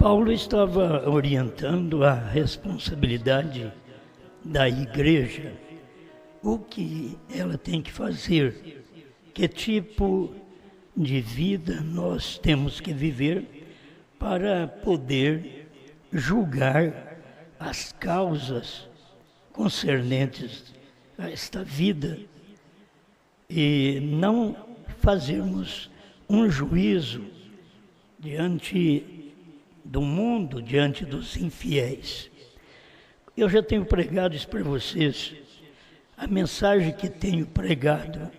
Paulo estava orientando a responsabilidade da igreja, o que ela tem que fazer, que tipo de vida nós temos que viver para poder julgar as causas concernentes a esta vida e não fazermos um juízo diante do mundo, diante dos infiéis. Eu já tenho pregado isso para vocês. A mensagem que tenho pregado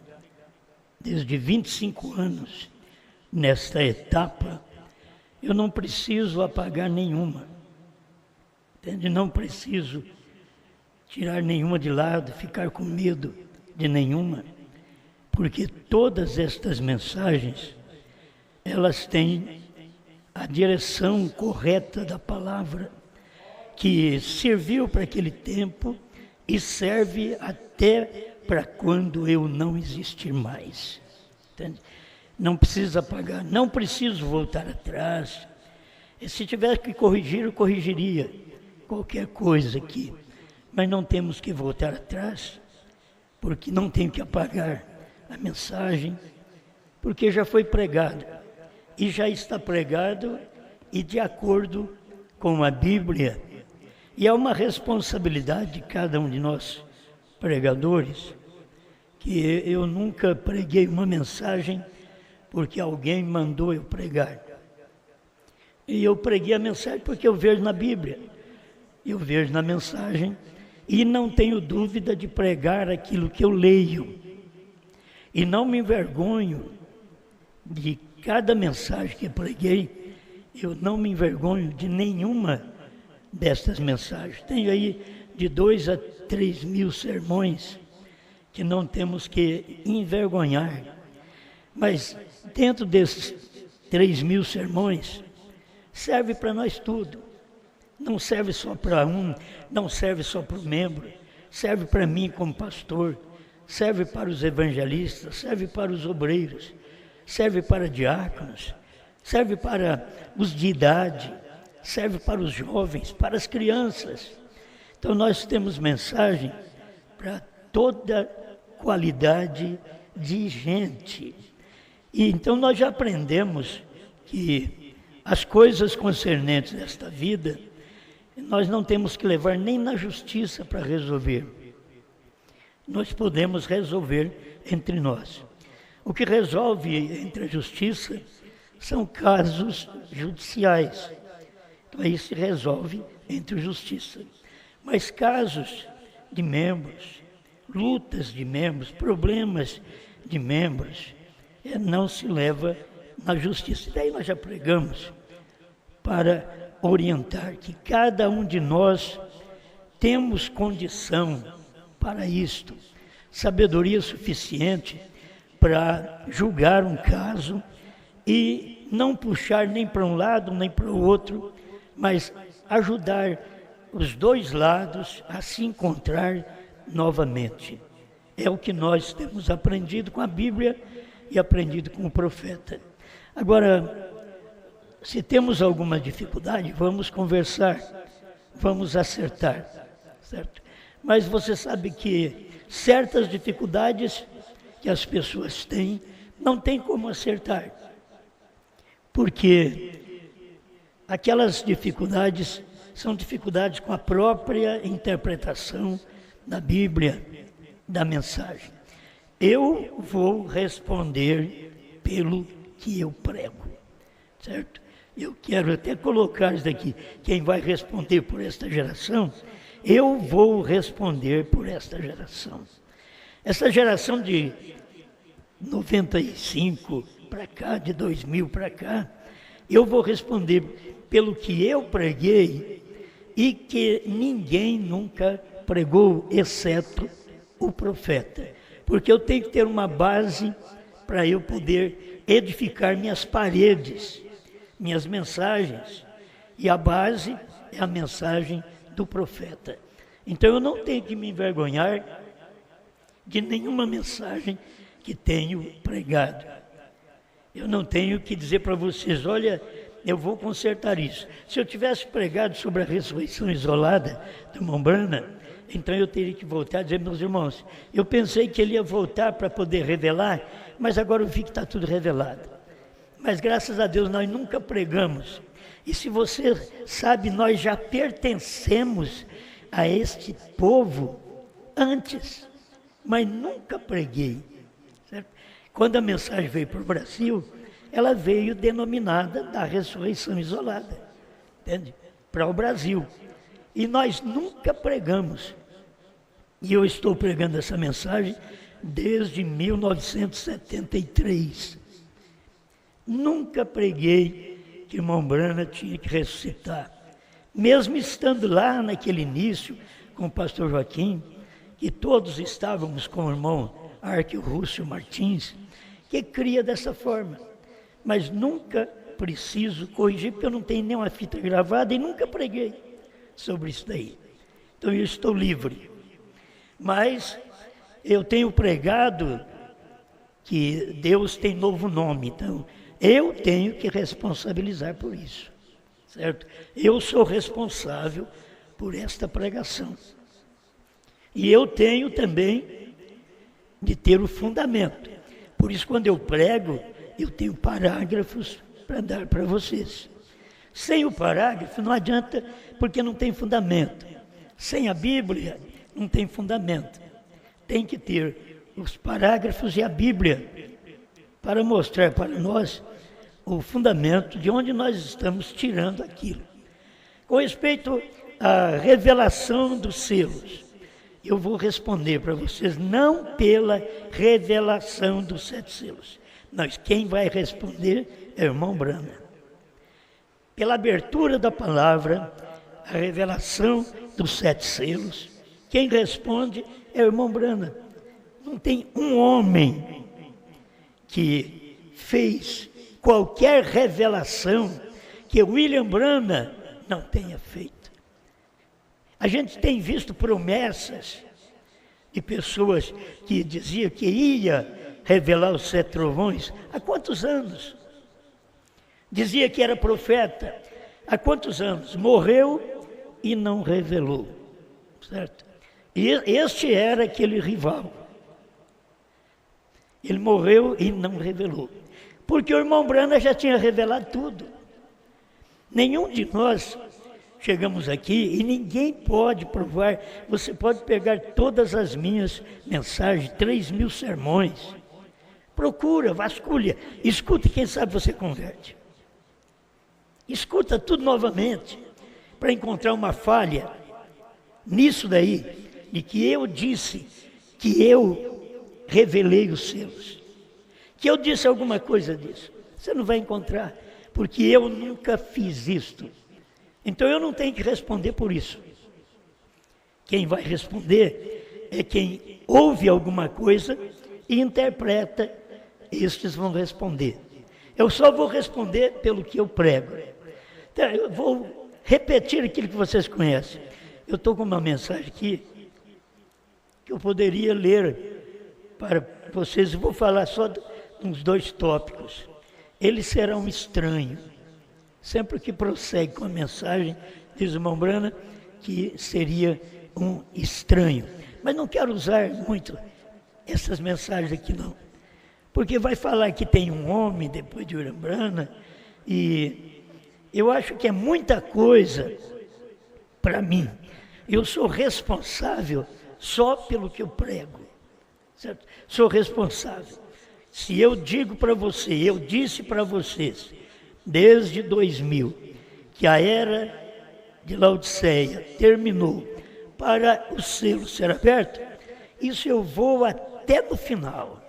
desde 25 anos nesta etapa, eu não preciso apagar nenhuma. Entende? Não preciso tirar nenhuma de lado, ficar com medo de nenhuma, porque todas estas mensagens, elas têm a direção correta da palavra, que serviu para aquele tempo e serve até para quando eu não existir mais. Entende? Não precisa apagar, não preciso voltar atrás. E se tivesse que corrigir, eu corrigiria qualquer coisa aqui. Mas não temos que voltar atrás, porque não tenho que apagar a mensagem, porque já foi pregado. E já está pregado e de acordo com a Bíblia. E é uma responsabilidade de cada um de nós, pregadores, que eu nunca preguei uma mensagem porque alguém mandou eu pregar. E eu preguei a mensagem porque eu vejo na Bíblia, eu vejo na mensagem e não tenho dúvida de pregar aquilo que eu leio. E não me envergonho de cada mensagem que eu preguei, eu não me envergonho de nenhuma destas mensagens. Tenho aí de 2 a 3 mil sermões que não temos que envergonhar. Mas dentro desses 3 mil sermões, serve para nós tudo. Não serve só para um, não serve só para o membro, serve para mim como pastor, serve para os evangelistas, serve para os obreiros, serve para diáconos, serve para os de idade, serve para os jovens, para as crianças. Então nós temos mensagem para toda qualidade de gente. E então nós já aprendemos que as coisas concernentes desta vida, nós não temos que levar nem na justiça para resolver. Nós podemos resolver entre nós. O que resolve entre a justiça são casos judiciais. Então aí se resolve entre a justiça. Mas casos de membros, lutas de membros, problemas de membros, não se leva na justiça. Daí nós já pregamos para orientar que cada um de nós temos condição para isto, sabedoria suficiente para julgar um caso e não puxar nem para um lado nem para o outro, mas ajudar os dois lados a se encontrar novamente. É o que nós temos aprendido com a Bíblia e aprendido com o profeta. Agora, se temos alguma dificuldade, vamos conversar, vamos acertar, certo? Mas você sabe que certas dificuldades que as pessoas têm, não tem como acertar. Porque aquelas dificuldades são dificuldades com a própria interpretação da Bíblia, da mensagem. Eu vou responder pelo que eu prego, certo? Eu quero até colocar isso daqui, quem vai responder por esta geração, eu vou responder por esta geração. Essa geração de 95 para cá, de 2000 para cá, eu vou responder pelo que eu preguei e que ninguém nunca pregou, exceto o profeta. Porque eu tenho que ter uma base para eu poder edificar minhas paredes, minhas mensagens. E a base é a mensagem do profeta. Então eu não tenho que me envergonhar de nenhuma mensagem que tenho pregado. Eu não tenho que dizer para vocês, olha, eu vou consertar isso. Se eu tivesse pregado sobre a ressurreição isolada do Mombrana, então eu teria que voltar a dizer, meus irmãos, eu pensei que ele ia voltar para poder revelar, mas agora eu vi que está tudo revelado. Mas graças a Deus nós nunca pregamos. E se você sabe, nós já pertencemos a este povo antes, mas nunca preguei. Certo? Quando a mensagem veio para o Brasil, ela veio denominada da ressurreição isolada, entende? Para o Brasil. E nós nunca pregamos. E eu estou pregando essa mensagem desde 1973. Nunca preguei que Mombrana tinha que ressuscitar. Mesmo estando lá naquele início com o pastor Joaquim, que todos estávamos com o irmão Arquio Rússio Martins, que cria dessa forma. Mas nunca preciso corrigir, porque eu não tenho nenhuma fita gravada e nunca preguei sobre isso daí. Então eu estou livre. Mas eu tenho pregado que Deus tem novo nome, então eu tenho que responsabilizar por isso, certo? Eu sou responsável por esta pregação. E eu tenho também de ter o fundamento. Por isso, quando eu prego, eu tenho parágrafos para dar para vocês. Sem o parágrafo não adianta, porque não tem fundamento. Sem a Bíblia, não tem fundamento. Tem que ter os parágrafos e a Bíblia para mostrar para nós o fundamento de onde nós estamos tirando aquilo. Com respeito à revelação dos selos, eu vou responder para vocês não pela revelação dos 7 selos. Mas quem vai responder é o irmão Brana. Pela abertura da palavra, a revelação dos 7 selos, quem responde é o irmão Brana. Não tem um homem que fez qualquer revelação que William Brana não tenha feito. A gente tem visto promessas de pessoas que diziam que ia revelar os 7 trovões. Há quantos anos? Dizia que era profeta. Há quantos anos? Morreu e não revelou. Certo? E este era aquele rival. Ele morreu e não revelou. Porque o irmão Brana já tinha revelado tudo. Nenhum de nós chegamos aqui e ninguém pode provar. Você pode pegar todas as minhas mensagens, 3.000 sermões. Procura, vasculha, escuta, quem sabe você converte. Escuta tudo novamente, para encontrar uma falha nisso daí, de que eu disse que eu revelei os selos. Que eu disse alguma coisa disso. Você não vai encontrar, porque eu nunca fiz isto. Então eu não tenho que responder por isso. Quem vai responder é quem ouve alguma coisa e interpreta. Estes vão responder. Eu só vou responder pelo que eu prego. Então, eu vou repetir aquilo que vocês conhecem. Eu estou com uma mensagem aqui que eu poderia ler para vocês. Eu vou falar só de uns 2 tópicos. Ele será um estranho. Sempre que prossegue com a mensagem, diz o irmão Brana, que seria um estranho. Mas não quero usar muito essas mensagens aqui não. Porque vai falar que tem um homem depois de William Brana, e eu acho que é muita coisa para mim. Eu sou responsável só pelo que eu prego, certo? Sou responsável. Se eu digo para você, eu disse para vocês, desde 2000, que a era de Laodiceia terminou para o selo ser aberto, isso eu vou até no final.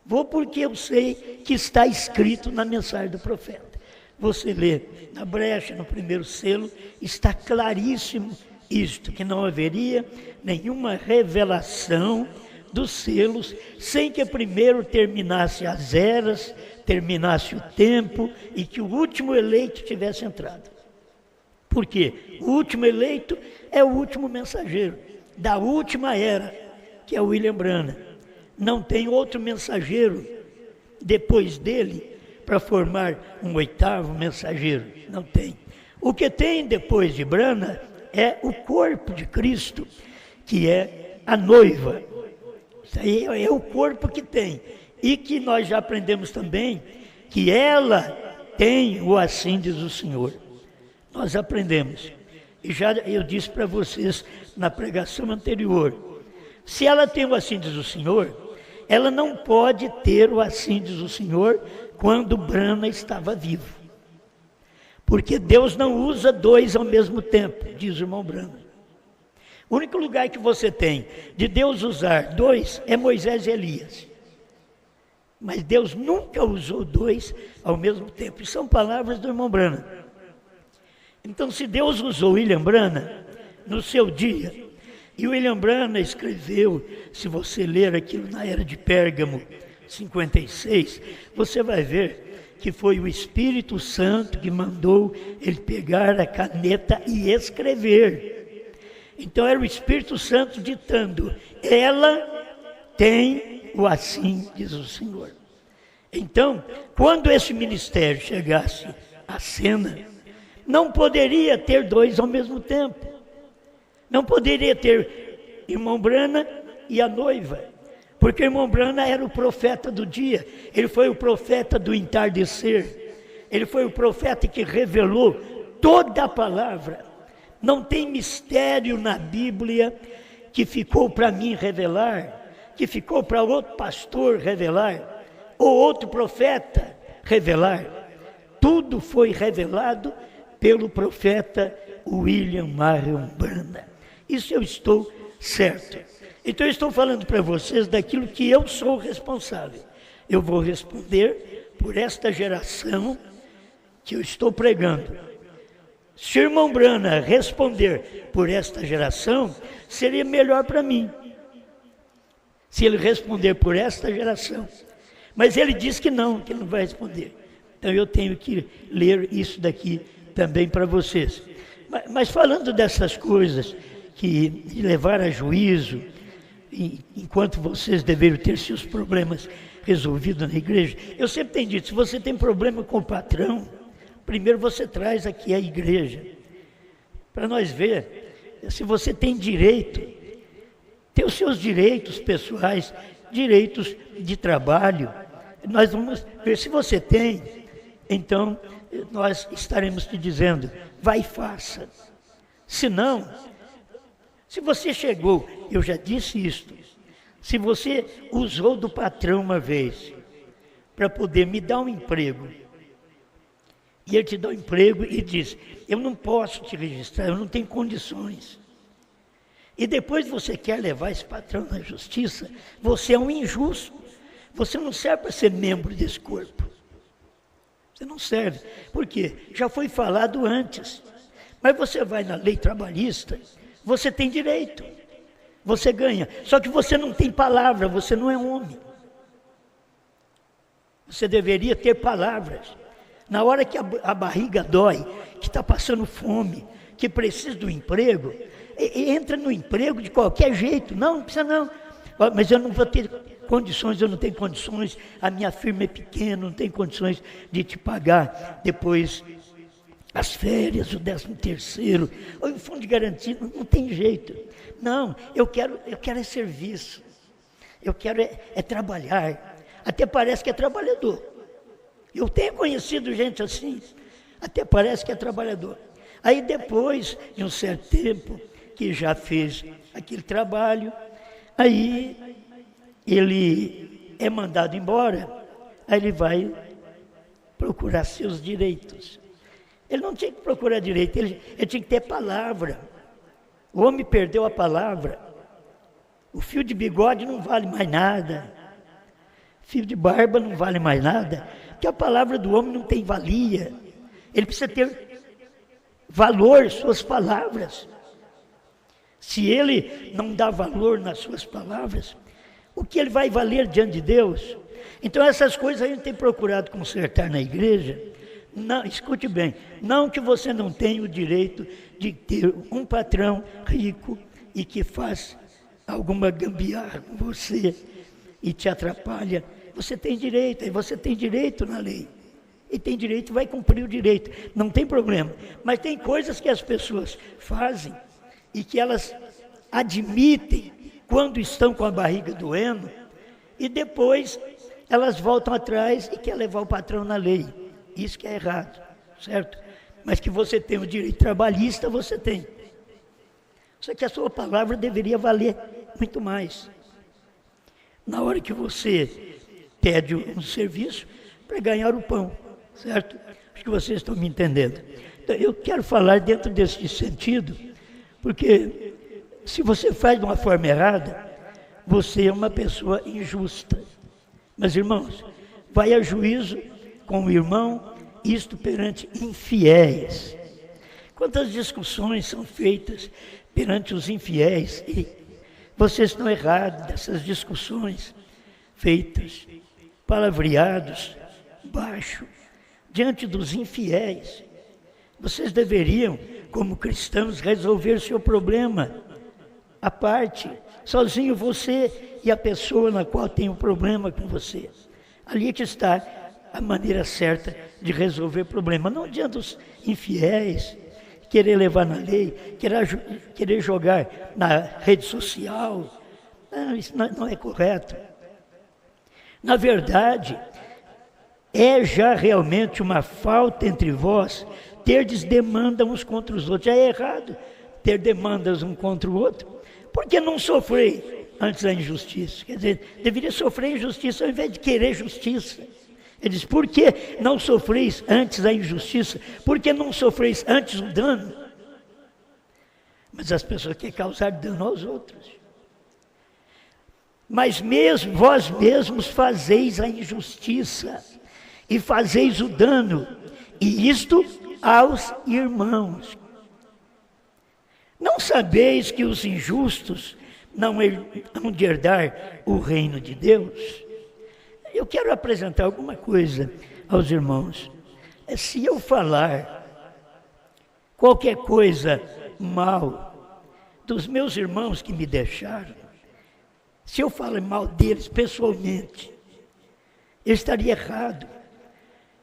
Vou porque eu sei que está escrito na mensagem do profeta. Você lê na brecha, no primeiro selo, está claríssimo isto, que não haveria nenhuma revelação dos selos, sem que primeiro terminasse as eras, terminasse o tempo e que o último eleito tivesse entrado. Por quê? O último eleito é o último mensageiro da última era, que é o William Brana. Não tem outro mensageiro depois dele, para formar um oitavo mensageiro. Não tem. O que tem depois de Brana é o corpo de Cristo, que é a noiva. Isso aí é o corpo que tem. E que nós já aprendemos também que ela tem o assim diz o Senhor. Nós aprendemos. E já eu disse para vocês na pregação anterior, se ela tem o assim diz o Senhor, ela não pode ter o assim diz o Senhor quando Brana estava vivo. Porque Deus não usa dois ao mesmo tempo, diz o irmão Brana. O único lugar que você tem de Deus usar dois é Moisés e Elias. Mas Deus nunca usou dois ao mesmo tempo. E são palavras do irmão Brana. Então, se Deus usou William Brana no seu dia, e William Brana escreveu, se você ler aquilo na Era de Pérgamo 56, você vai ver que foi o Espírito Santo que mandou ele pegar a caneta e escrever. Então era o Espírito Santo ditando, ela tem o assim diz o Senhor. Então, quando esse ministério chegasse à cena, não poderia ter dois ao mesmo tempo. Não poderia ter irmão Brana e a noiva, porque o irmão Brana era o profeta do dia, ele foi o profeta do entardecer, ele foi o profeta que revelou toda a palavra. Não tem mistério na Bíblia que ficou para mim revelar, que ficou para outro pastor revelar, ou outro profeta revelar. Tudo foi revelado pelo profeta William Marion Brana. Isso eu estou certo. Então eu estou falando para vocês daquilo que eu sou responsável. Eu vou responder por esta geração que eu estou pregando. Se o irmão Brana responder por esta geração, seria melhor para mim. Se ele responder por esta geração. Mas ele diz que não vai responder. Então eu tenho que ler isso daqui também para vocês. Mas falando dessas coisas que levar a juízo, enquanto vocês deveriam ter seus problemas resolvidos na igreja, eu sempre tenho dito, se você tem problema com o patrão, primeiro você traz aqui a igreja, para nós ver se você tem direito, tem os seus direitos pessoais, direitos de trabalho, nós vamos ver se você tem, então nós estaremos te dizendo, vai e faça. Se não, se você chegou, eu já disse isto, se você usou do patrão uma vez, para poder me dar um emprego, e ele te dá um emprego e diz, eu não posso te registrar, eu não tenho condições. E depois você quer levar esse patrão na justiça, você é um injusto, você não serve para ser membro desse corpo. Você não serve, por quê? Já foi falado antes, mas você vai na lei trabalhista, você tem direito, você ganha, só que você não tem palavra, você não é homem. Você deveria ter palavras. Na hora que a barriga dói, que está passando fome, que precisa do emprego, entra no emprego de qualquer jeito, não precisa não, mas eu não vou ter condições, eu não tenho condições, a minha firma é pequena, não tenho condições de te pagar depois as férias, o 13º, o fundo de garantia, não tem jeito. Não, eu quero é serviço, eu quero é trabalhar, até parece que é trabalhador. Eu tenho conhecido gente assim, até parece que é trabalhador. Aí depois de um certo tempo, que já fez aquele trabalho, aí ele é mandado embora, aí ele vai procurar seus direitos. Ele não tinha que procurar direito, ele tinha que ter palavra. O homem perdeu a palavra. O fio de bigode não vale mais nada. Fio de barba não vale mais nada. Porque a palavra do homem não tem valia. Ele precisa ter valor, suas palavras. Se ele não dá valor nas suas palavras, o que ele vai valer diante de Deus? Então essas coisas a gente tem procurado consertar na igreja. Não, escute bem, não que você não tenha o direito de ter um patrão rico e que faz alguma gambiarra com você e te atrapalha, você tem direito, aí você tem direito na lei. e tem direito, vai cumprir o direito, não tem problema. Mas tem coisas que as pessoas fazem e que elas admitem quando estão com a barriga doendo e depois elas voltam atrás e querem levar o patrão na lei. Isso que é errado, certo? Mas que você tem o direito trabalhista, você tem. Só que a sua palavra deveria valer muito mais. Na hora que você pede um serviço para ganhar o pão, certo? Acho que vocês estão me entendendo. Então, eu quero falar dentro desse sentido, porque se você faz de uma forma errada, você é uma pessoa injusta. Mas, irmãos, vai a juízo com o irmão, isto perante infiéis. Quantas discussões são feitas perante os infiéis? E vocês estão errados dessas discussões feitas, palavreados, baixo, diante dos infiéis. Vocês deveriam, como cristãos, resolver seu problema à parte, sozinho você e a pessoa na qual tem um problema com você. Ali é que está a maneira certa de resolver problema. Não diante dos infiéis, querer levar na lei, querer jogar na rede social. Não, isso não é correto. Na verdade, é já realmente uma falta entre vós terdes demanda uns contra os outros. Já é errado ter demandas um contra o outro. Por que não sofrei antes da injustiça? Quer dizer, deveria sofrer injustiça ao invés de querer justiça. Ele diz, por que não sofreis antes da injustiça? Por que não sofreis antes o dano? Mas as pessoas querem causar dano aos outros. Mas mesmo vós mesmos fazeis a injustiça e fazeis o dano, e isto aos irmãos. Não sabeis que os injustos não hão de herdar o reino de Deus? Eu quero apresentar alguma coisa aos irmãos. Se eu falar qualquer coisa mal dos meus irmãos que me deixaram, se eu falar mal deles pessoalmente, eu estaria errado.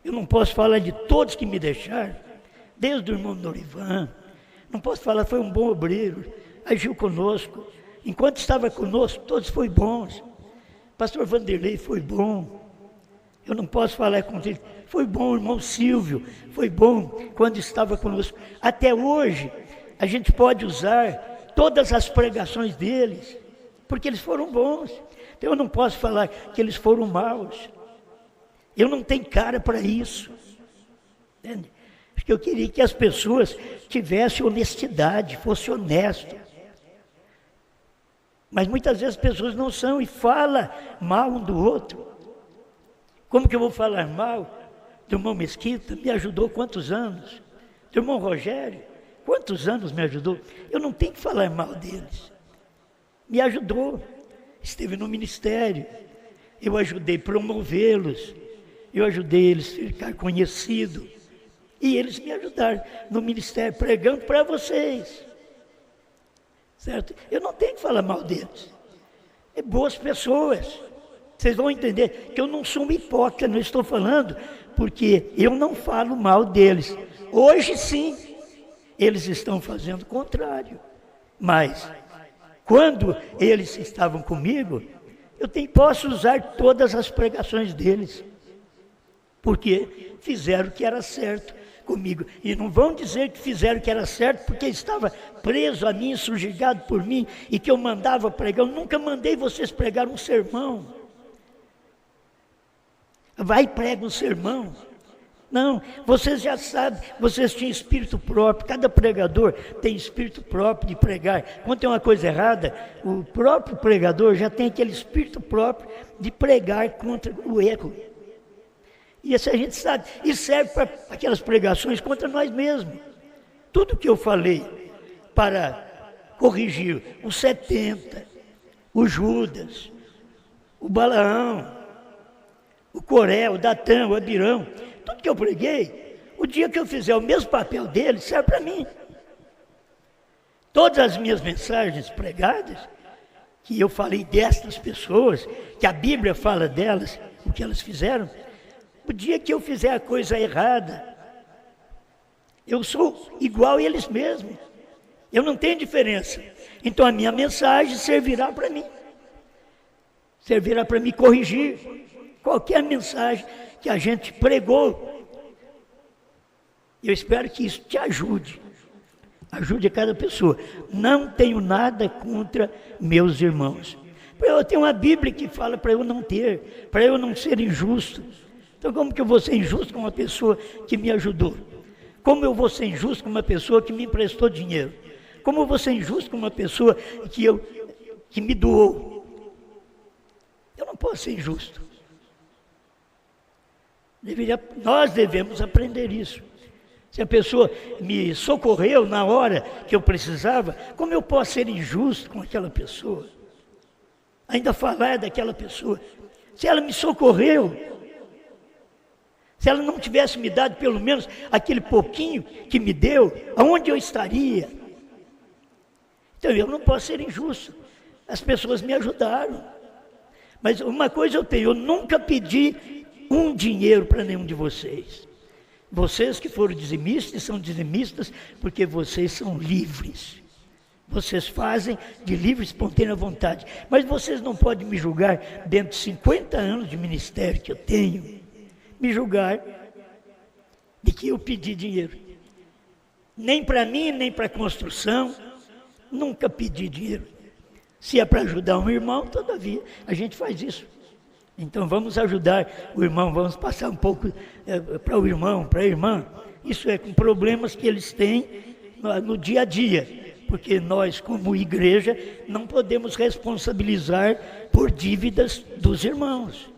Eu não posso falar de todos que me deixaram, desde o irmão Norivan. Não posso falar, foi um bom obreiro, agiu conosco. Enquanto estava conosco, todos foram bons. Pastor Vanderlei foi bom. Eu não posso falar com ele. Foi bom, o irmão Silvio, foi bom quando estava conosco. Até hoje, a gente pode usar todas as pregações deles, porque eles foram bons. Então eu não posso falar que eles foram maus. Eu não tenho cara para isso. Entende? Porque eu queria que as pessoas tivessem honestidade, fossem honestas. Mas muitas vezes as pessoas não são e falam mal um do outro. Como que eu vou falar mal do irmão Mesquita? Me ajudou quantos anos? Do irmão Rogério? Quantos anos me ajudou? Eu não tenho que falar mal deles. Me ajudou. Esteve no ministério. Eu ajudei a promovê-los. Eu ajudei eles a ficar conhecidos. E eles me ajudaram no ministério, pregando para vocês. Certo? Eu não tenho que falar mal deles. É boas pessoas. Vocês vão entender que eu não sou um hipócrita, não estou falando, porque eu não falo mal deles. Hoje sim, eles estão fazendo o contrário. Mas, quando eles estavam comigo, posso usar todas as pregações deles. Porque fizeram o que era certo comigo. E não vão dizer que fizeram o que era certo porque estava preso a mim, sujigado por mim, e que eu mandava pregar. Eu nunca mandei vocês pregar um sermão. Vai e prega um sermão. Não, vocês já sabem, vocês tinham espírito próprio, cada pregador tem espírito próprio de pregar. Quando tem uma coisa errada, o próprio pregador já tem aquele espírito próprio de pregar contra o erro. E isso a gente sabe, e serve para aquelas pregações contra nós mesmos. Tudo que eu falei para corrigir os 70, o Judas, o Balaão, o Coré, o Datã, o Abirão, tudo que eu preguei, o dia que eu fizer o mesmo papel dele, serve para mim. Todas as minhas mensagens pregadas, que eu falei destas pessoas, que a Bíblia fala delas, o que elas fizeram, O dia que eu fizer a coisa errada, eu sou igual a eles mesmos. Eu não tenho diferença. Então a minha mensagem servirá para mim. Servirá para me corrigir. Qualquer mensagem que a gente pregou. Eu espero que isso te ajude. Ajude a cada pessoa. Não tenho nada contra meus irmãos. Eu tenho uma Bíblia que fala para eu não ter, para eu não ser injusto. Então como que eu vou ser injusto com uma pessoa que me ajudou? Como eu vou ser injusto com uma pessoa que me emprestou dinheiro? Como eu vou ser injusto com uma pessoa que me doou? Eu não posso ser injusto. Nós devemos aprender isso. Se a pessoa me socorreu na hora que eu precisava, como eu posso ser injusto com aquela pessoa? Ainda falar daquela pessoa. Se ela me socorreu, se ela não tivesse me dado pelo menos aquele pouquinho que me deu, aonde eu estaria? Então eu não posso ser injusto. As pessoas me ajudaram. Mas uma coisa eu tenho, eu nunca pedi um dinheiro para nenhum de vocês. Vocês que foram dizimistas, são dizimistas porque vocês são livres. Vocês fazem de livre e espontânea vontade. Mas vocês não podem me julgar, dentro de 50 anos de ministério que eu tenho, me julgar de que eu pedi dinheiro. Nem para mim, nem para a construção, nunca pedi dinheiro. Se é para ajudar um irmão, todavia, a gente faz isso. Então vamos ajudar o irmão, vamos passar um pouco para o irmão, para a irmã. Isso é com problemas que eles têm no dia a dia, porque nós, como igreja, não podemos responsabilizar por dívidas dos irmãos.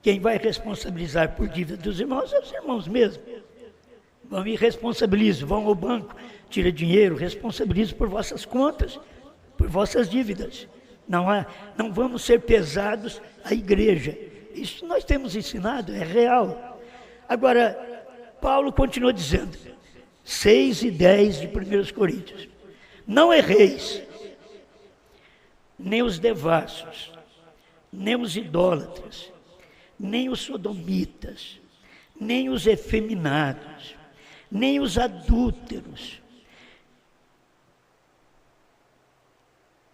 Quem vai responsabilizar por dívida dos irmãos é os irmãos mesmo. Vão e responsabilizam, vão ao banco, tira dinheiro, responsabilizam por vossas contas, por vossas dívidas. Não vamos ser pesados à igreja. Isso nós temos ensinado, é real. Agora, Paulo continua dizendo, 6 e 10 de 1 Coríntios. Não erreis, nem os devassos, nem os idólatras, nem os sodomitas, nem os efeminados, nem os adúlteros,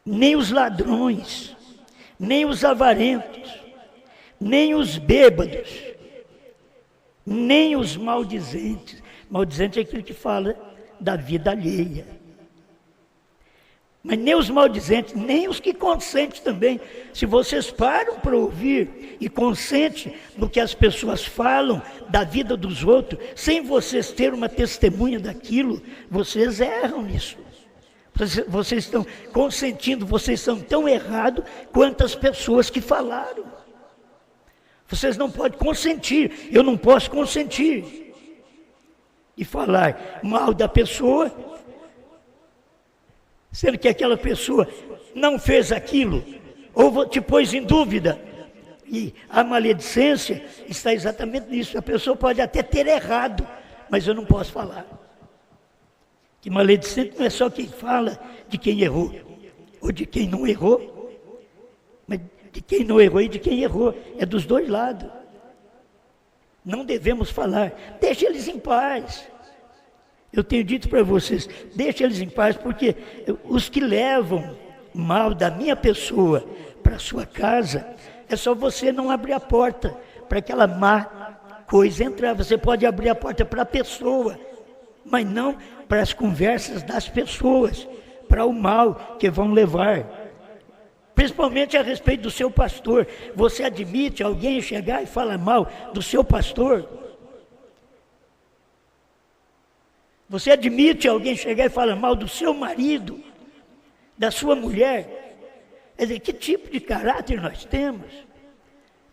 nem os ladrões, nem os avarentos, nem os bêbados, nem os maldizentes. Maldizente é aquele que fala da vida alheia. Mas nem os maldizentes, nem os que consentem também. Se vocês param para ouvir e consentem no que as pessoas falam da vida dos outros, sem vocês terem uma testemunha daquilo, vocês erram nisso. Vocês estão consentindo, vocês são tão errados quanto as pessoas que falaram. Vocês não podem consentir, eu não posso consentir. E falar mal da pessoa, sendo que aquela pessoa não fez aquilo, ou te pôs em dúvida. E a maledicência está exatamente nisso. A pessoa pode até ter errado, mas eu não posso falar. Que maledicente não é só quem fala de quem errou, ou de quem não errou, mas de quem não errou e de quem errou. É dos dois lados. Não devemos falar. Deixe eles em paz. Eu tenho dito para vocês, deixe eles em paz, porque os que levam mal da minha pessoa para a sua casa, é só você não abrir a porta para aquela má coisa entrar. Você pode abrir a porta para a pessoa, mas não para as conversas das pessoas, para o mal que vão levar. Principalmente a respeito do seu pastor. Você admite alguém chegar e falar mal do seu pastor? Você admite alguém chegar e falar mal do seu marido, da sua mulher? Quer dizer, que tipo de caráter nós temos?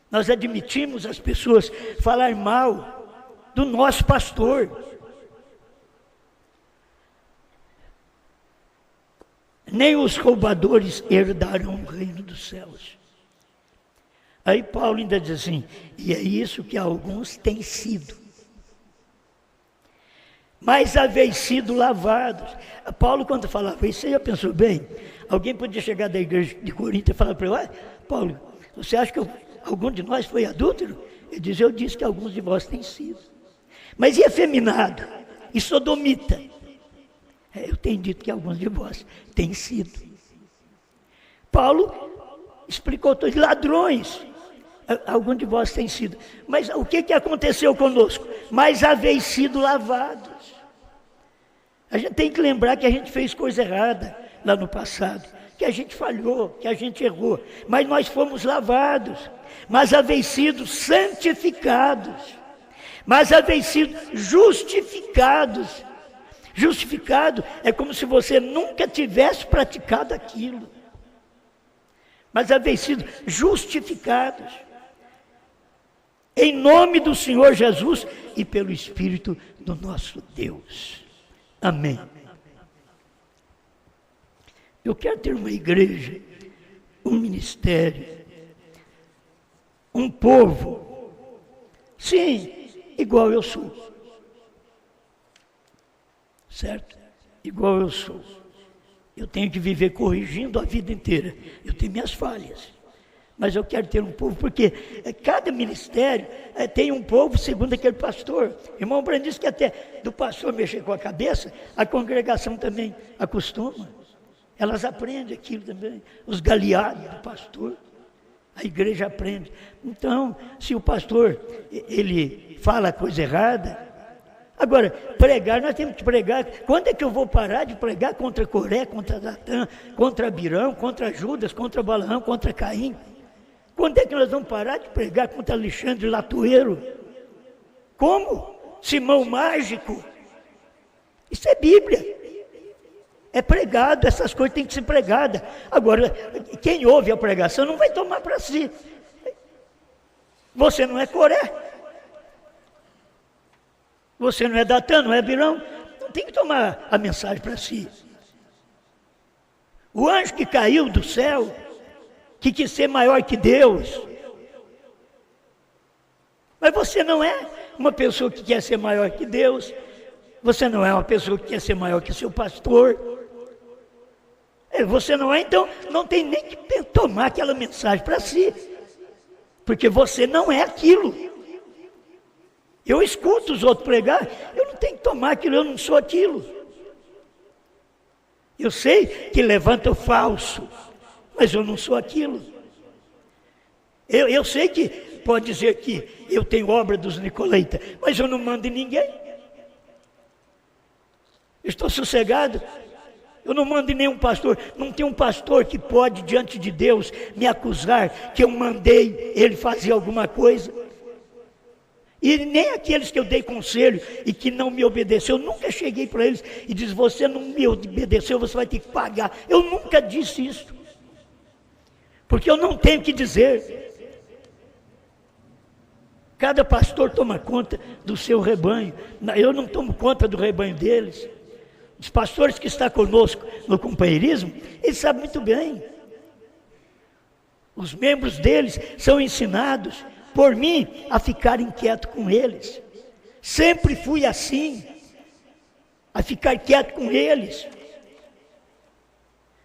Nós admitimos as pessoas falar mal do nosso pastor. Nem os roubadores herdarão o reino dos céus. Aí Paulo ainda diz assim, e é isso que alguns têm sido. Mas haveis sido lavados. Paulo, quando falava isso, você já pensou bem? Alguém podia chegar da igreja de Corinto e falar para ele, Paulo, você acha que algum de nós foi adúltero? Ele diz, eu disse que alguns de vós têm sido. Mas e efeminado? E sodomita? Eu tenho dito que alguns de vós têm sido. Paulo explicou todos, ladrões. Alguns de vós têm sido. Mas o que aconteceu conosco? Mas haveis sido lavados. A gente tem que lembrar que a gente fez coisa errada lá no passado, que a gente falhou, que a gente errou, mas nós fomos lavados, mas haveis sido santificados, mas haveis sido justificados. Justificado é como se você nunca tivesse praticado aquilo, mas haveis sido justificados, em nome do Senhor Jesus e pelo Espírito do nosso Deus. Amém. Eu quero ter uma igreja, um ministério, um povo, sim, igual eu sou. Certo? Igual eu sou. Eu tenho que viver corrigindo a vida inteira. Eu tenho minhas falhas. Mas eu quero ter um povo, porque cada ministério tem um povo segundo aquele pastor. Irmão Brando disse que até do pastor mexer com a cabeça, a congregação também acostuma. Elas aprendem aquilo também. Os galeados do pastor, a igreja aprende. Então, se o pastor, ele fala coisa errada, agora, pregar, nós temos que pregar. Quando é que eu vou parar de pregar contra Coré, contra Datã, contra Abirão, contra Judas, contra Balaão, contra Caim? Quando é que nós vamos parar de pregar contra Alexandre Latoeiro? Como? Simão Mágico? Isso é Bíblia. É pregado, essas coisas têm que ser pregadas. Agora, quem ouve a pregação não vai tomar para si. Você não é Coré. Você não é Datã, não é Abirão. Não tem que tomar a mensagem para si. O anjo que caiu do céu, que quis ser maior que Deus. Mas você não é uma pessoa que quer ser maior que Deus. Você não é uma pessoa que quer ser maior que seu pastor. Você não é, então não tem nem que tomar aquela mensagem para si. Porque você não é aquilo. Eu escuto os outros pregar, eu não tenho que tomar aquilo, eu não sou aquilo. Eu sei que levanta o falso, mas eu não sou aquilo. Eu sei que pode dizer que eu tenho obra dos Nicolaitas, mas eu não mando em ninguém. Eu estou sossegado, eu não mando em nenhum pastor. Não tem um pastor que pode, diante de Deus, me acusar que eu mandei ele fazer alguma coisa. E nem aqueles que eu dei conselho e que não me obedeceu, eu nunca cheguei para eles e disse, você não me obedeceu, você vai ter que pagar. Eu nunca disse isso, porque eu não tenho que dizer. Cada pastor toma conta do seu rebanho, eu não tomo conta do rebanho deles. Os pastores que estão conosco no companheirismo, eles sabem muito bem. Os membros deles são ensinados por mim a ficar inquieto com eles. Sempre fui assim, a ficar quieto com eles.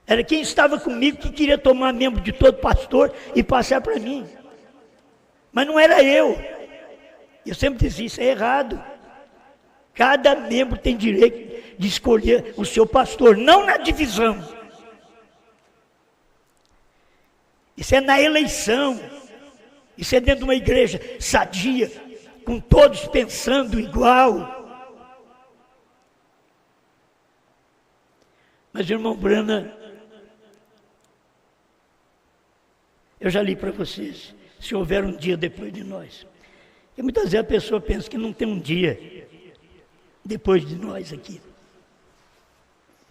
Era quem estava comigo que queria tomar membro de todo pastor e passar para mim. Mas não era eu. Eu sempre dizia, isso é errado. Cada membro tem direito de escolher o seu pastor, não na divisão. Isso é na eleição. Isso é dentro de uma igreja sadia, com todos pensando igual. Mas, irmão Brana, eu já li para vocês, se houver um dia depois de nós. E muitas vezes a pessoa pensa que não tem um dia depois de nós aqui.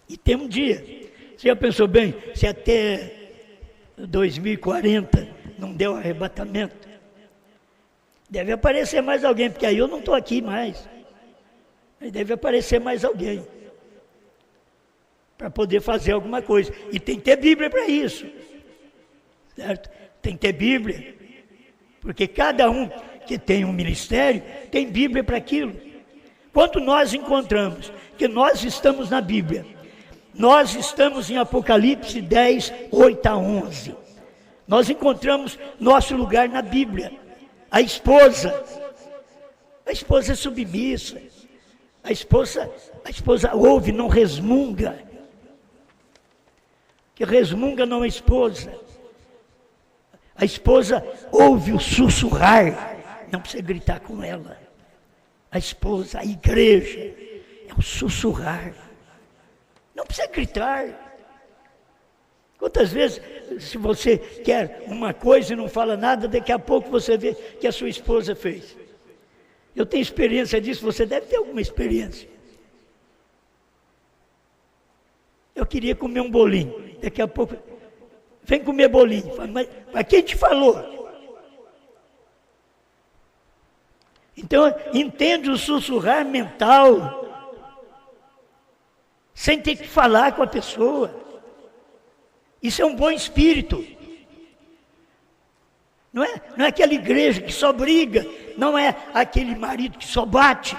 E tem um dia. Você já pensou bem, se até 2040 não deu arrebatamento, deve aparecer mais alguém, porque aí eu não estou aqui mais. Aí deve aparecer mais alguém para poder fazer alguma coisa. E tem que ter Bíblia para isso. Certo? Tem que ter Bíblia. Porque cada um que tem um ministério tem Bíblia para aquilo. Quando nós encontramos que nós estamos na Bíblia, nós estamos em Apocalipse 10, 8 a 11. Nós encontramos nosso lugar na Bíblia. A esposa é submissa. A esposa ouve, não resmunga. Que resmunga não é esposa. A esposa ouve o sussurrar, não precisa gritar com ela. A esposa, a igreja, é o sussurrar. Não precisa gritar. Quantas vezes, se você quer uma coisa e não fala nada, daqui a pouco você vê que a sua esposa fez. Eu tenho experiência disso, você deve ter alguma experiência. Eu queria comer um bolinho, daqui a pouco, vem comer bolinho. Mas quem te falou? Então, entende o sussurrar mental, sem ter que falar com a pessoa. Isso é um bom espírito. Não é aquela igreja que só briga, não é aquele marido que só bate,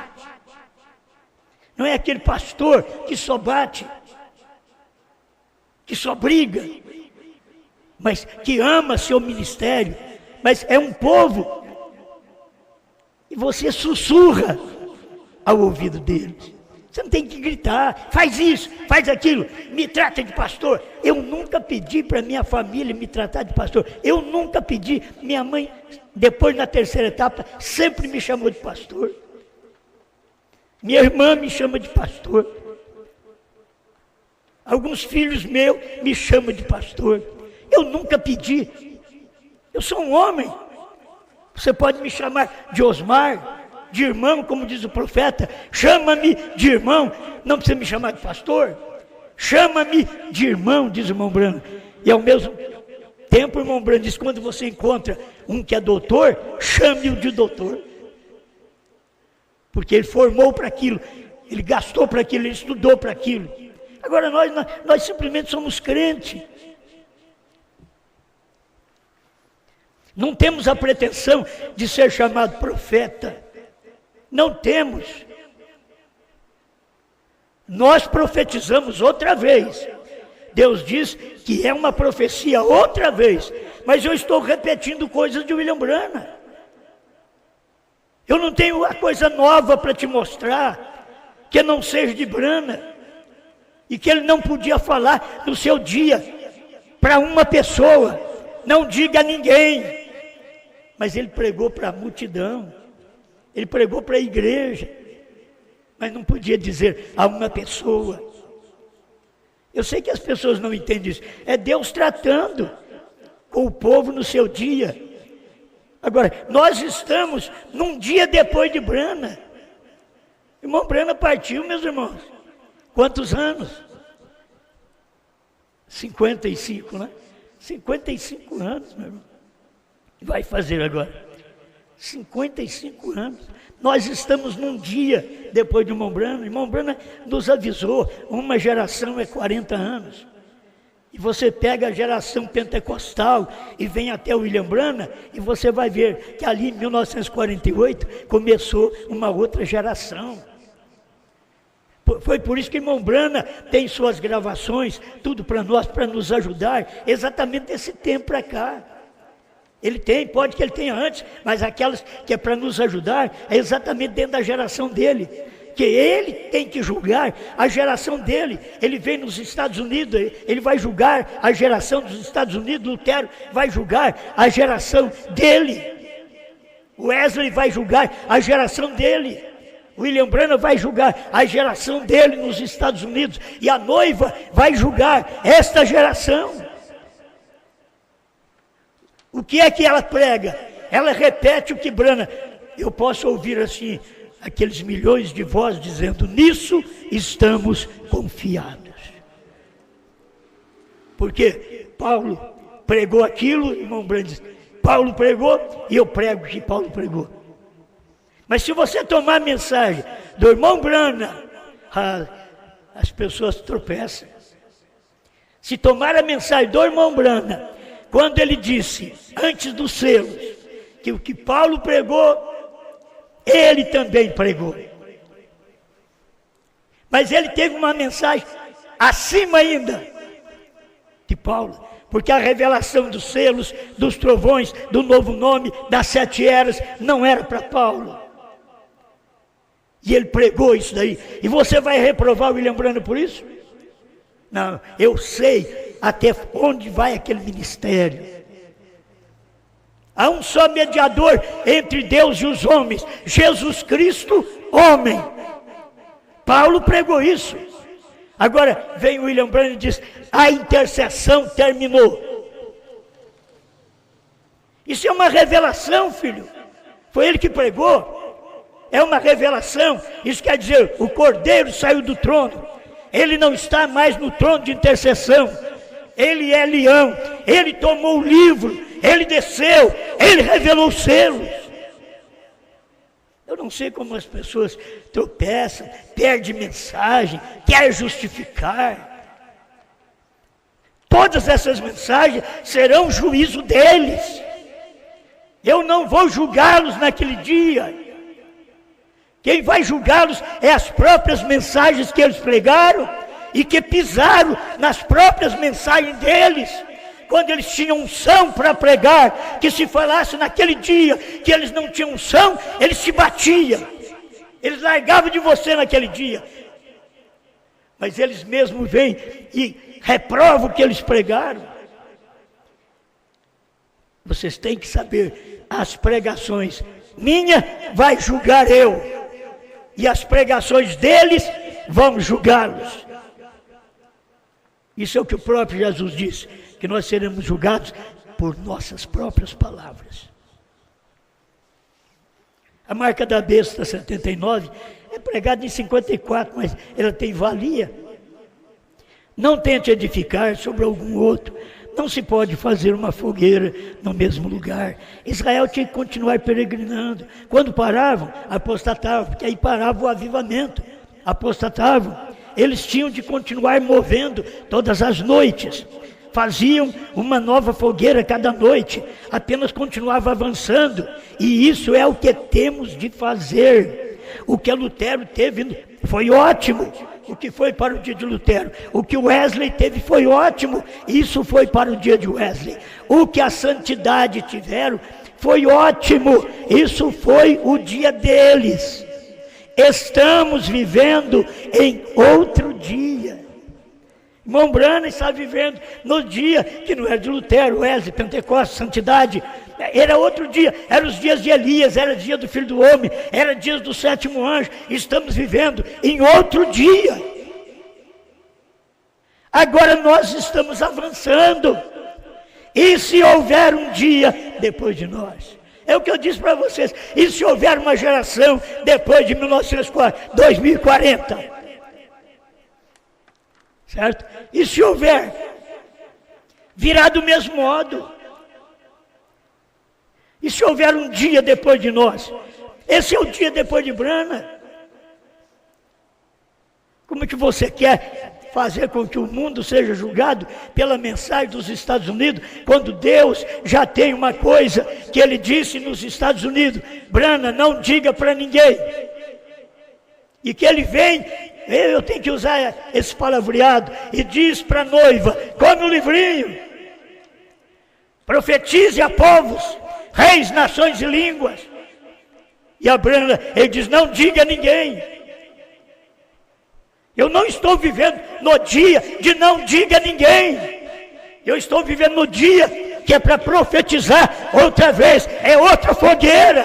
não é aquele pastor que só bate, que só briga, mas que ama seu ministério, mas é um povo, e você sussurra ao ouvido deles. Você não tem que gritar, faz isso, faz aquilo, me trata de pastor. Eu nunca pedi para minha família me tratar de pastor. Eu nunca pedi. Minha mãe, depois na terceira etapa, sempre me chamou de pastor. Minha irmã me chama de pastor. Alguns filhos meus me chamam de pastor. Eu nunca pedi. Eu sou um homem. Você pode me chamar de Osmar, de irmão, como diz o profeta. Chama-me de irmão, não precisa me chamar de pastor. Chama-me de irmão, diz o irmão Branco. E ao mesmo tempo o irmão Branco diz, quando você encontra um que é doutor, chame-o de doutor. Porque ele formou para aquilo, ele gastou para aquilo, ele estudou para aquilo. Agora nós simplesmente somos crentes. Não temos a pretensão de ser chamado profeta. Não temos. Nós profetizamos outra vez. Deus diz que é uma profecia outra vez. Mas eu estou repetindo coisas de William Branham. Eu não tenho a coisa nova para te mostrar que não seja de Branham. E que ele não podia falar no seu dia para uma pessoa. Não diga a ninguém. Mas ele pregou para a multidão. Ele pregou para a igreja, mas não podia dizer a uma pessoa. Eu sei que as pessoas não entendem isso. É Deus tratando com o povo no seu dia. Agora, nós estamos num dia depois de Branham. Irmão Branham partiu, meus irmãos. Quantos anos? 55, né? 55 anos, meu irmão. Vai fazer agora. 55 anos. Nós estamos num dia depois de irmão Branham. Irmão Branham nos avisou, uma geração é 40 anos. E você pega a geração pentecostal e vem até o William Branham, e você vai ver que ali em 1948 começou uma outra geração. Foi por isso que irmão Branham tem suas gravações, tudo para nós, para nos ajudar, exatamente desse tempo para cá. Ele tem, pode que ele tenha antes, mas aquelas que é para nos ajudar, é exatamente dentro da geração dele. Que ele tem que julgar a geração dele. Ele vem nos Estados Unidos, ele vai julgar a geração dos Estados Unidos. Lutero vai julgar a geração dele. Wesley vai julgar a geração dele. William Branham vai julgar a geração dele nos Estados Unidos. E a noiva vai julgar esta geração. O que é que ela prega? Ela repete o que Branham. Eu posso ouvir assim, aqueles milhões de vozes dizendo, nisso estamos confiados. Porque Paulo pregou aquilo, irmão Branham diz, Paulo pregou e eu prego o que Paulo pregou. Mas se você tomar a mensagem do irmão Branham, as pessoas tropeçam. Se tomar a mensagem do irmão Branham, quando ele disse, antes dos selos, que o que Paulo pregou, ele também pregou. Mas ele teve uma mensagem acima ainda de Paulo, Porque a revelação dos selos, dos trovões, do novo nome, das 7 eras, não era para Paulo. E ele pregou isso daí. E você vai reprovar o William Branham por isso? Não, eu sei até onde vai aquele ministério. Há um só mediador entre Deus e os homens, Jesus Cristo, homem. Paulo pregou isso. Agora vem o William Branham e diz: a intercessão terminou. Isso é uma revelação, filho. Foi ele que pregou. É uma revelação. Isso quer dizer, o Cordeiro saiu do trono. Ele não está mais no trono de intercessão. Ele é leão. Ele tomou o livro. Ele desceu. Ele revelou os selos. Eu não sei como as pessoas tropeçam, perdem mensagem, querem justificar. Todas essas mensagens serão juízo deles. Eu não vou julgá-los naquele dia. Quem vai julgá-los é as próprias mensagens que eles pregaram e que pisaram nas próprias mensagens deles. Quando eles tinham unção para pregar, que se falasse naquele dia que eles não tinham unção, eles se batiam. Eles largavam de você naquele dia. Mas eles mesmos vêm e reprovam o que eles pregaram. Vocês têm que saber, as pregações minha vai julgar eu. E as pregações deles vão julgá-los. Isso é o que o próprio Jesus disse, que nós seremos julgados por nossas próprias palavras. A marca da besta 79 é pregada em 54, mas ela tem valia. Não tente edificar sobre algum outro. Não se pode fazer uma fogueira no mesmo lugar. Israel tinha que continuar peregrinando. Quando paravam, apostatavam, porque aí parava o avivamento. Apostatavam. Eles tinham de continuar movendo todas as noites. Faziam uma nova fogueira cada noite. Apenas continuava avançando. E isso é o que temos de fazer. O que Lutero teve foi ótimo. O que foi para o dia de Lutero. O que Wesley teve foi ótimo. Isso foi para o dia de Wesley. O que a santidade tiveram foi ótimo. Isso foi o dia deles. Estamos vivendo em outro dia. Irmão Branham está vivendo no dia que não era de Lutero, Wesley, Pentecostes, santidade. Era outro dia, eram os dias de Elias, era o dia do Filho do Homem, era dias do 7º anjo. Estamos vivendo em outro dia. Agora nós estamos avançando. E se houver um dia depois de nós? É o que eu disse para vocês. E se houver uma geração depois de 2040? Certo? E se houver? Virá do mesmo modo. E se houver um dia depois de nós? Esse é o dia depois de Branham. Como é que você quer fazer com que o mundo seja julgado pela mensagem dos Estados Unidos, quando Deus já tem uma coisa que Ele disse nos Estados Unidos: Branham, não diga para ninguém. E que Ele vem, eu tenho que usar esse palavreado, e diz para a noiva: come o livrinho, profetize a povos, reis, nações e línguas. E a Branham, ele diz: não diga a ninguém. Eu não estou vivendo no dia de não diga a ninguém. Eu estou vivendo no dia que é para profetizar outra vez. É outra fogueira.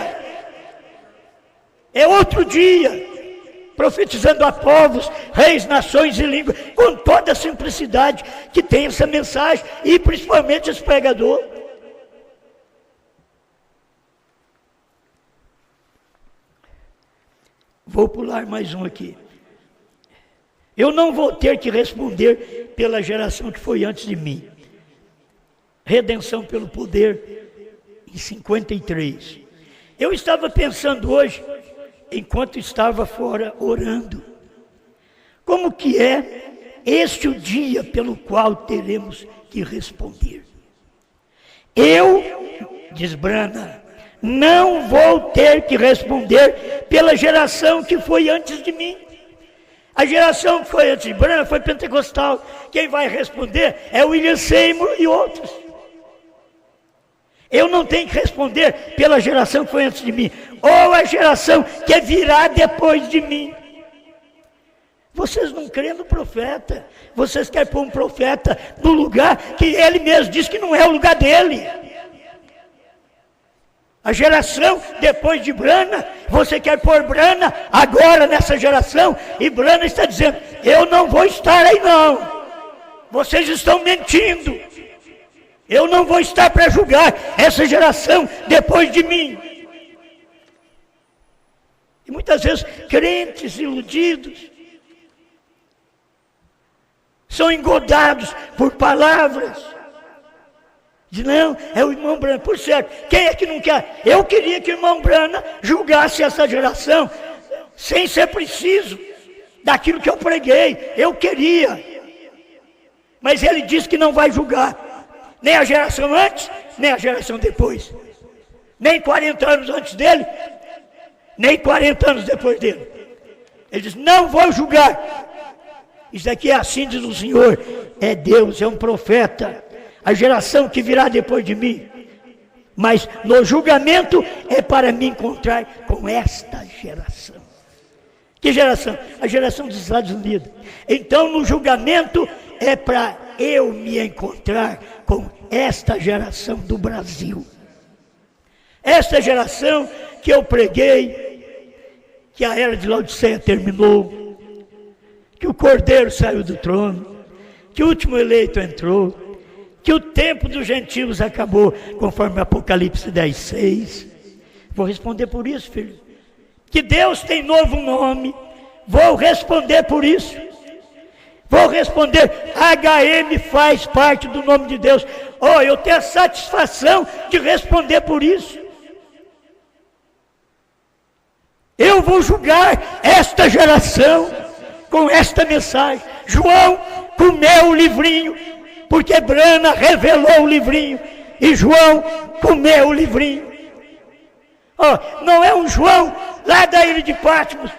É outro dia. Profetizando a povos, reis, nações e línguas. Com toda a simplicidade que tem essa mensagem. E principalmente esse pregador. Vou pular mais um aqui. Eu não vou ter que responder pela geração que foi antes de mim. Redenção pelo poder, em 53. Eu estava pensando hoje, enquanto estava fora orando, como que é este o dia pelo qual teremos que responder. Eu, diz Branham, não vou ter que responder pela geração que foi antes de mim. A geração que foi antes de Branham foi pentecostal. Quem vai responder é William Seymour e outros. Eu não tenho que responder pela geração que foi antes de mim, ou a geração que virá depois de mim. Vocês não creem no profeta. Vocês querem pôr um profeta no lugar que ele mesmo diz que não é o lugar dele. A geração depois de Branham, você quer pôr Branham agora nessa geração, e Branham está dizendo, eu não vou estar aí não. Vocês estão mentindo. Eu não vou estar para julgar essa geração depois de mim. E muitas vezes crentes iludidos são engodados por palavras. Diz, não, é o irmão Branham. Por certo, quem é que não quer? Eu queria que o irmão Branham julgasse essa geração sem ser preciso daquilo que eu preguei. Eu queria. Mas ele disse que não vai julgar. Nem a geração antes, nem a geração depois. Nem 40 anos antes dele, nem 40 anos depois dele. Ele diz, não vou julgar. Isso aqui é assim, diz o Senhor. É Deus, é um profeta. A geração que virá depois de mim. Mas no julgamento é para me encontrar com esta geração. Que geração? A geração dos Estados Unidos. Então no julgamento é para eu me encontrar com esta geração do Brasil. Esta geração que eu preguei, que a era de Laodiceia terminou, que o Cordeiro saiu do trono, que o último eleito entrou, que o tempo dos gentios acabou, conforme Apocalipse 10:6. Vou responder por isso, filho. Que Deus tem novo nome, vou responder por isso. Vou responder, HM faz parte do nome de Deus. Oh, eu tenho a satisfação de responder por isso. Eu vou julgar esta geração com esta mensagem. João comeu o livrinho, porque Branham revelou o livrinho, e João comeu o livrinho. Oh, não é um João lá da ilha de Patmos,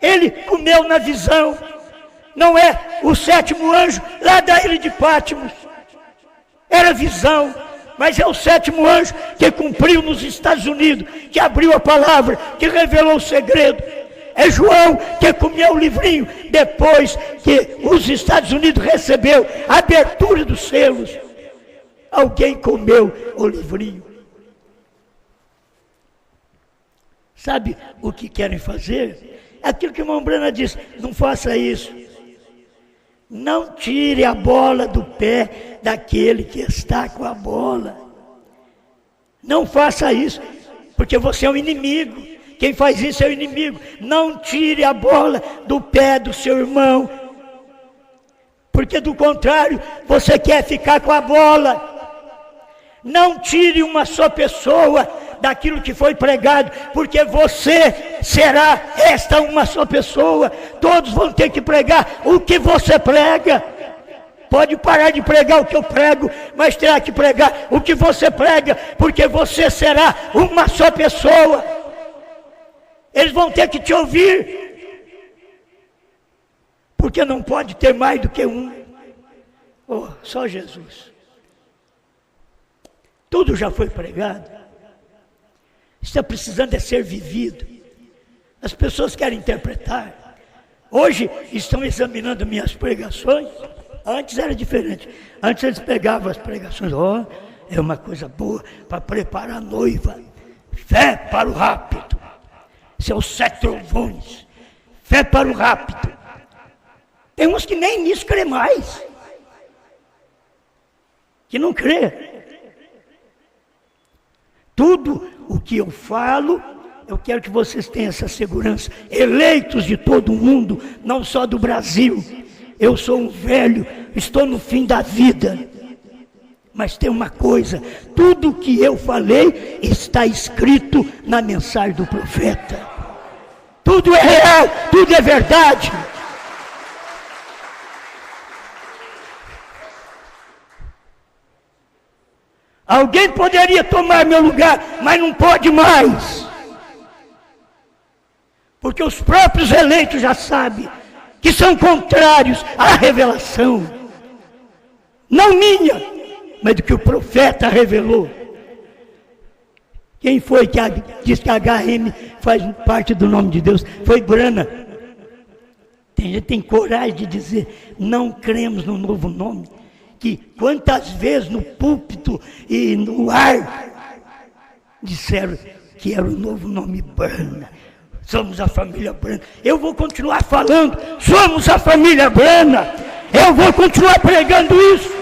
ele comeu na visão. Não é o sétimo anjo lá da ilha de Patmos, era visão, mas é o sétimo anjo que cumpriu nos Estados Unidos, que abriu a palavra, que revelou o segredo. É João que comeu o livrinho depois que os Estados Unidos recebeu a abertura dos selos. Alguém comeu o livrinho. Sabe o que querem fazer? É aquilo que o irmão Branham disse, não faça isso. Não tire a bola do pé daquele que está com a bola. Não faça isso, porque você é um inimigo. Quem faz isso é o inimigo. Não tire a bola do pé do seu irmão, porque do contrário, você quer ficar com a bola. Não tire uma só pessoa daquilo que foi pregado, porque você será esta uma só pessoa. Todos vão ter que pregar o que você prega. Pode parar de pregar o que eu prego, mas terá que pregar o que você prega, porque você será uma só pessoa. Eles vão ter que te ouvir, porque não pode ter mais do que um. Oh, só Jesus. Tudo já foi pregado. Está precisando de ser vivido. As pessoas querem interpretar. Hoje estão examinando minhas pregações. Antes era diferente. Antes eles pegavam as pregações. Oh, é uma coisa boa para preparar a noiva. Fé para o rápido. Seus 7 trovões. Fé para o rápido. Tem uns que nem nisso crê mais. Que não crê. Tudo o que eu falo, eu quero que vocês tenham essa segurança. Eleitos de todo o mundo, não só do Brasil. Eu sou um velho, estou no fim da vida. Mas tem uma coisa, tudo o que eu falei está escrito na mensagem do profeta. Tudo é real, tudo é verdade. Alguém poderia tomar meu lugar, mas não pode mais. Porque os próprios eleitos já sabem que são contrários à revelação. Não minha, mas do que o profeta revelou. Quem foi que diz que HM faz parte do nome de Deus? Foi Brana. Tem gente que tem coragem de dizer, não cremos no novo nome. Que quantas vezes no púlpito e no ar disseram que era o novo nome Brana. Somos a família Brana. Eu vou continuar falando, somos a família Brana. Eu vou continuar pregando isso.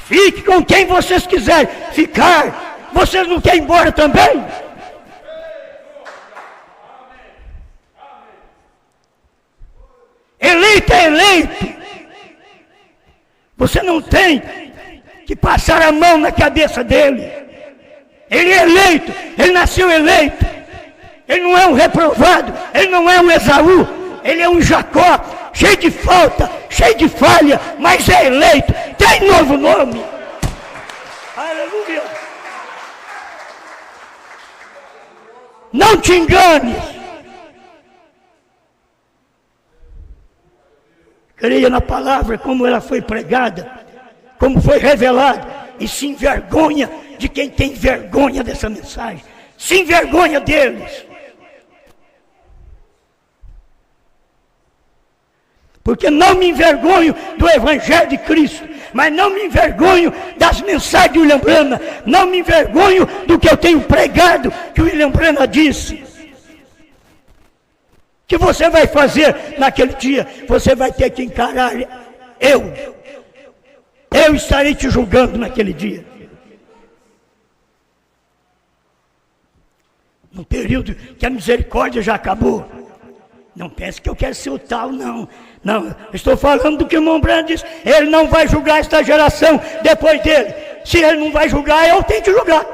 Fique com quem vocês quiserem ficar. Vocês não querem ir embora também? Eleito é eleito. Você não tem que passar a mão na cabeça dele. Ele é eleito, ele nasceu eleito. Ele não é um reprovado, ele não é um Esaú, ele é um Jacó, cheio de falta, cheio de falha, mas é eleito, tem novo nome. Aleluia. Não te enganes. Creia na palavra como ela foi pregada, como foi revelada, e se envergonha de quem tem vergonha dessa mensagem. Se envergonha deles. Porque não me envergonho do Evangelho de Cristo, mas não me envergonho das mensagens de William Branham, não me envergonho do que eu tenho pregado, que o William Branham disse. O que você vai fazer naquele dia? Você vai ter que encarar eu estarei te julgando naquele dia. No período que a misericórdia já acabou. Não pense que eu quero ser o tal, não. Não, estou falando do que o irmão Branham disse. Ele não vai julgar esta geração depois dele. Se ele não vai julgar, eu tenho que julgar.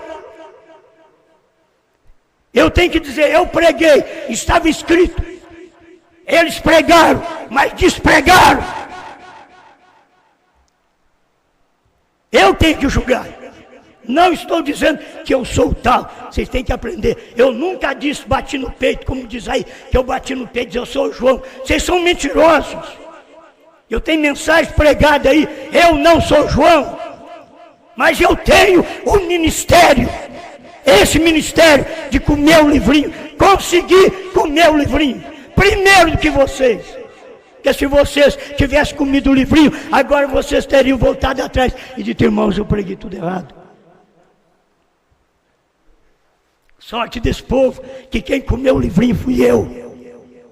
Eu tenho que dizer, eu preguei, estava escrito. Eles pregaram, mas despregaram. Eu tenho que julgar. Não estou dizendo que eu sou tal. Vocês têm que aprender. Eu nunca disse, bati no peito, como diz aí, que eu bati no peito e eu sou o João. Vocês são mentirosos. Eu tenho mensagem pregada aí. Eu não sou João. Mas eu tenho um ministério. Esse ministério de comer o livrinho. Consegui comer o livrinho. Primeiro do que vocês. Porque se vocês tivessem comido o livrinho, agora vocês teriam voltado atrás e dito, irmãos, eu preguei tudo errado. Sorte desse povo, que quem comeu o livrinho fui eu.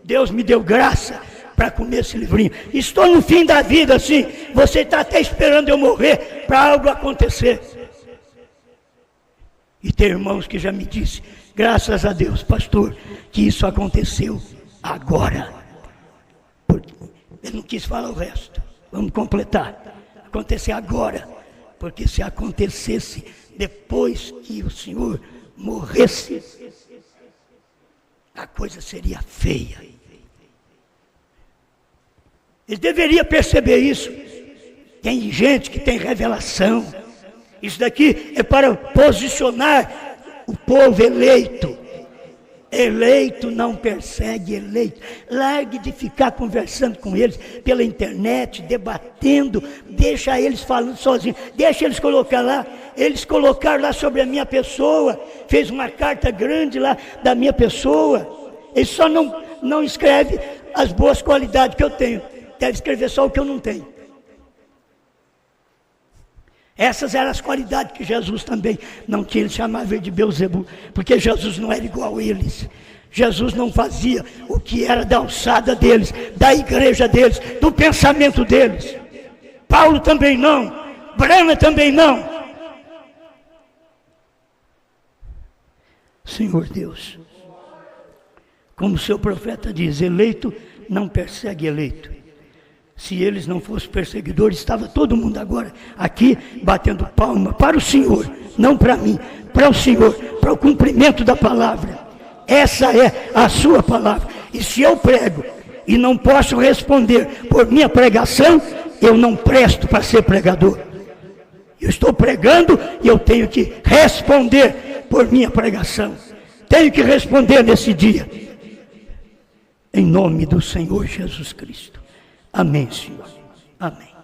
Deus me deu graça para comer esse livrinho. Estou no fim da vida assim, você está até esperando eu morrer para algo acontecer. E tem irmãos que já me disse, graças a Deus, pastor, que isso aconteceu agora. Ele não quis falar o resto. Vamos completar. Acontecer agora. Porque se acontecesse depois que o Senhor morresse, a coisa seria feia. Eles deveriam perceber isso. Tem gente que tem revelação. Isso daqui é para posicionar o povo eleito. Eleito não persegue eleito. Largue de ficar conversando com eles pela internet, debatendo. Deixa eles falando sozinhos. Deixa eles colocar lá. Eles colocaram lá sobre a minha pessoa. Fez uma carta grande lá da minha pessoa. Eles só não escreve as boas qualidades que eu tenho. Deve escrever só o que eu não tenho. Essas eram as qualidades que Jesus também não tinha. Ele chamava ele de Beelzebul, porque Jesus não era igual a eles. Jesus não fazia o que era da alçada deles, da igreja deles, do pensamento deles. Paulo também não, Branham também não. Senhor Deus, como o seu profeta diz, eleito não persegue eleito. Se eles não fossem perseguidores, estava todo mundo agora aqui batendo palma para o Senhor, não para mim, para o Senhor, para o cumprimento da palavra. Essa é a sua palavra. E se eu prego e não posso responder por minha pregação, eu não presto para ser pregador. Eu estou pregando e eu tenho que responder por minha pregação. Tenho que responder nesse dia. em nome do Senhor Jesus Cristo. Amém, Senhor. Amém.